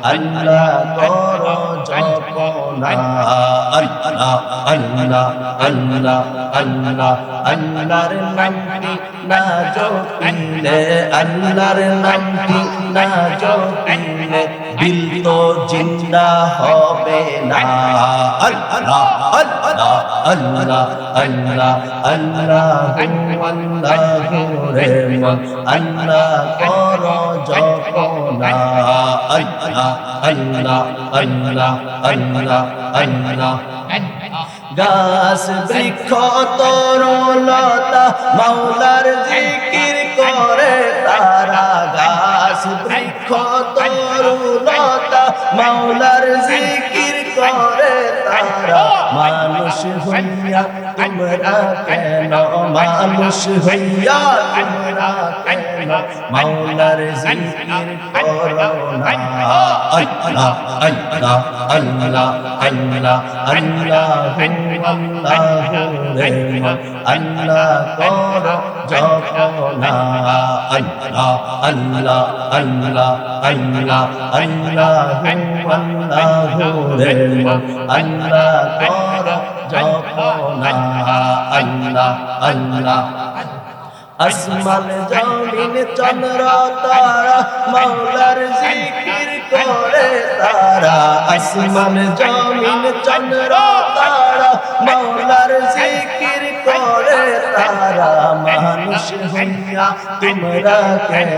আল্লাহ করো জপনা আল্লাহ আল্লাহ আল্লাহ আল্লাহ আল্লাহর নামটি না জপিলে আল্লাহর নামটি না জপিলে দিল তো জিন্দা হবে না আল্লাহ আল্লাহ আল্লাহ আল্লাহ আল্লাহু আল্লাহু রে মন আল্লাহ করো জপনা আল্লাহ আল্লাহ আল্লাহ আল্লাহ আল্লাহ গাছ বৃক্ষ তরুলতা মাওলার জিকির করে তারা গাছ বৃক্ষ তরুলতা মাওলার জিকির করে তারা মানুষ হইয়া তোমরা কেন মানুষ হইয়া তোমরা কেন মাওলার জিকির করো না আল্লাহ আল্লাহ আল্লাহ আল্লাহ আল্লাহু আল্লাহু রে মন আল্লাহ করো জপনা আল্লাহ আল্লাহ আল্লাহ আল্লাহ আল্লাহু আল্লাহু রে মন আল্লাহ করো জপনা আল্লাহ আল্লাহ আসমান জমিন চন্দ্র তারা মাওলার জিকির করে তারা আসমান জমিন চন্দ্র তারা মাওলার জিকির করে তারা মানুষ হইয়া তোমরা কেন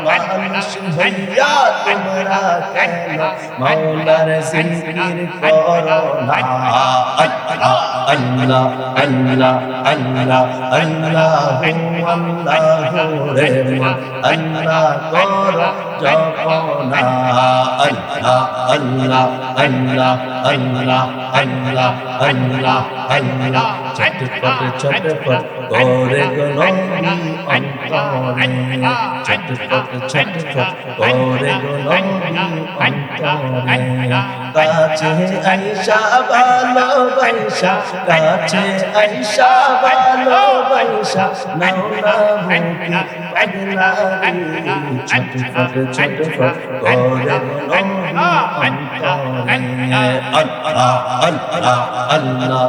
মানুষ হইয়া তোমরা কেন মাওলার জিকির করো না আল্লাহ আল্লাহ আল্লাহ আল্লাহ আল্লাহু আল্লাহু রে মন আল্লাহ করো জপনা আল্লাহ আল্লাহ আল্লাহ আল্লাহ আল্লাহ আল্লাহ আল্লাহ চটপট চটপট করে গো নবী অন্তরে চটপট চটপট করে গো নবী অন্তরে কাছে আইসা ভালোবাসা কাছে আইসা ভালোবাসা নাও না বুকে পাগলারি চটপট চটপট করে গো নবী অন্তরে আল্লাহ আল্লাহ আল্লাহ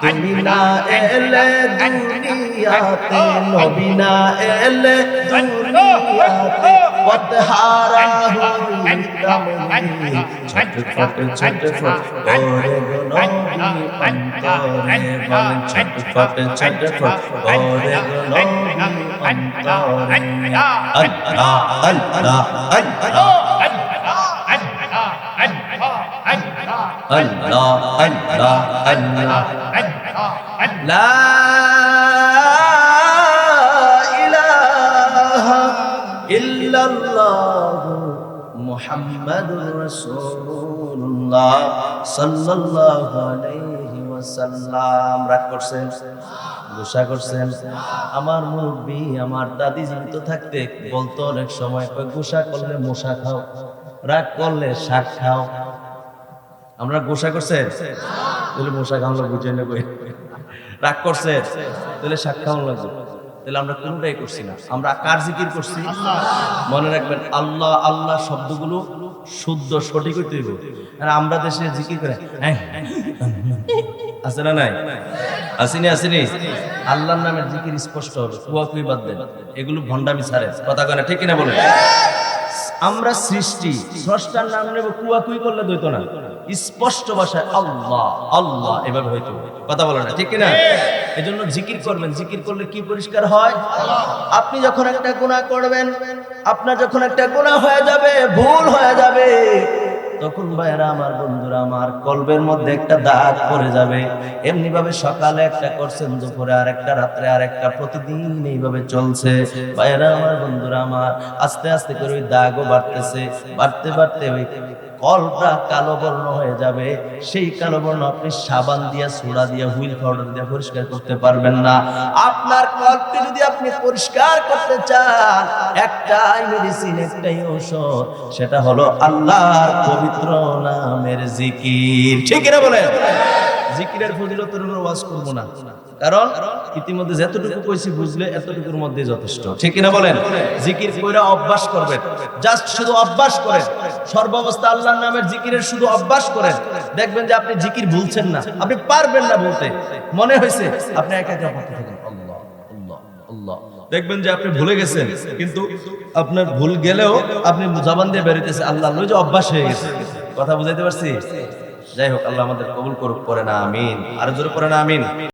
তুমি না এলে দুনিয়াতে নবী না এলে দুনিয়াতে পথহারা হইতাম ছটফট ছটফট করে গো নবী অন্তরে বল ছটফট ছটফট করে গো নবী অন্তরে আল্লাহ আল্লাহ আল্লাহ Allah Allah Allah La ilaha illallah Muhammadur Rasulullah sallallahu alayhi wasallam রাগ করছেন গোসা করছেন আমার মুরব্বি আমার দাদি জীবিত থাকতে বলতো অনেক সময় গোসা করলে মশা খাও রাগ করলে শাক খাও আমরা গোসা করছেন তাহলে মশা খাওয়া বুঝে নেব রাগ করছে তাহলে শাক খাওয়া লাগবে তাহলে আমরা কোনটাই করছি না আমরা কার জিকির করছি মনে রাখবেন আল্লাহ আল্লাহ শব্দগুলো শুদ্ধ সঠিক হইতে হইব আর আমরা দেশে জিকির করে আছে না নাই আসেনি আসেনি আল্লাহর নামের জিকির স্পষ্ট হবে কুয়াকুই বাদ দেন এগুলো ভণ্ডামি ছাড়ে কথা কয় না ঠিক কিনা বলেন আমরা সৃষ্টি স্রষ্টার নাম নেব কুয়াকুই করলে দইতো না স্পষ্ট ভাষায় আল্লাহ আল্লাহ এভাবে হইতো কথা বলে না ঠিক কিনা এজন্য জিকির করবেন জিকির করলে কি পরিষ্কার হয় আপনি যখন একটা গুনাহ করবেন আপনার যখন একটা গুনাহ হয়ে যাবে ভুল হয়ে যাবে তখন ভাইরা আমার বন্ধুরা আমার কলবের মধ্যে একটা দাগ পড়ে যাবে এমনি ভাবে সকালে একটা করছেন দুপুরে আরেকটা রাত্রে আরেকটা প্রতিদিন এইভাবে চলছে ভাইরা আমার বন্ধুরা আমার আস্তে আস্তে করে ওই দাগও বাড়তেছে বাড়তে বাড়তে ওই কলটা কালো বর্ণ হয়ে যাবে সেই কালো বর্ণ আপনি সাবান দিয়া সোডা দিয়া হুইল পাউডার দিয়া পরিষ্কার করতে পারবেন না আপনার কলকে যদি আপনি পরিষ্কার করতে চান একটাই মেডিসিন একটাই ঔষধ সেটা হলো আল্লাহর পবিত্র নামের জিকির ঠিক না বলেন জিকিরের ফজিলতের উপর ওয়াজ করব না, কারণ ইতিমধ্যে যতটুকু কইছি বুঝলে এতটুকুর মধ্যে যথেষ্ট, ঠিক কিনা বলেন? জিকির কইরা অভ্যাস করবেন, জাস্ট শুধু অভ্যাস করেন, সর্বাবস্থা আল্লাহর নামের জিকিরের শুধু অভ্যাস করেন, দেখবেন যে আপনি জিকির ভুলছেন না, আপনি পারবেন না বলতে, মনে হয়েছে আপনি একা একা পড়তে থাকেন আল্লাহ আল্লাহ আল্লাহ, দেখবেন যে আপনি ভুলে গেছেন, কিন্তু আপনার ভুল গেলেও আপনি জবান দিয়ে বেরিতেছে আল্লাহ, ওই যে অভ্যাস হয়ে গেছে। কথা বুঝাইতে পারছি? যাই হোক, আল্লাহ আমাদের কবুল করুক, পড়ে না আমিন, আরো জোরে পড়ে না আমিন।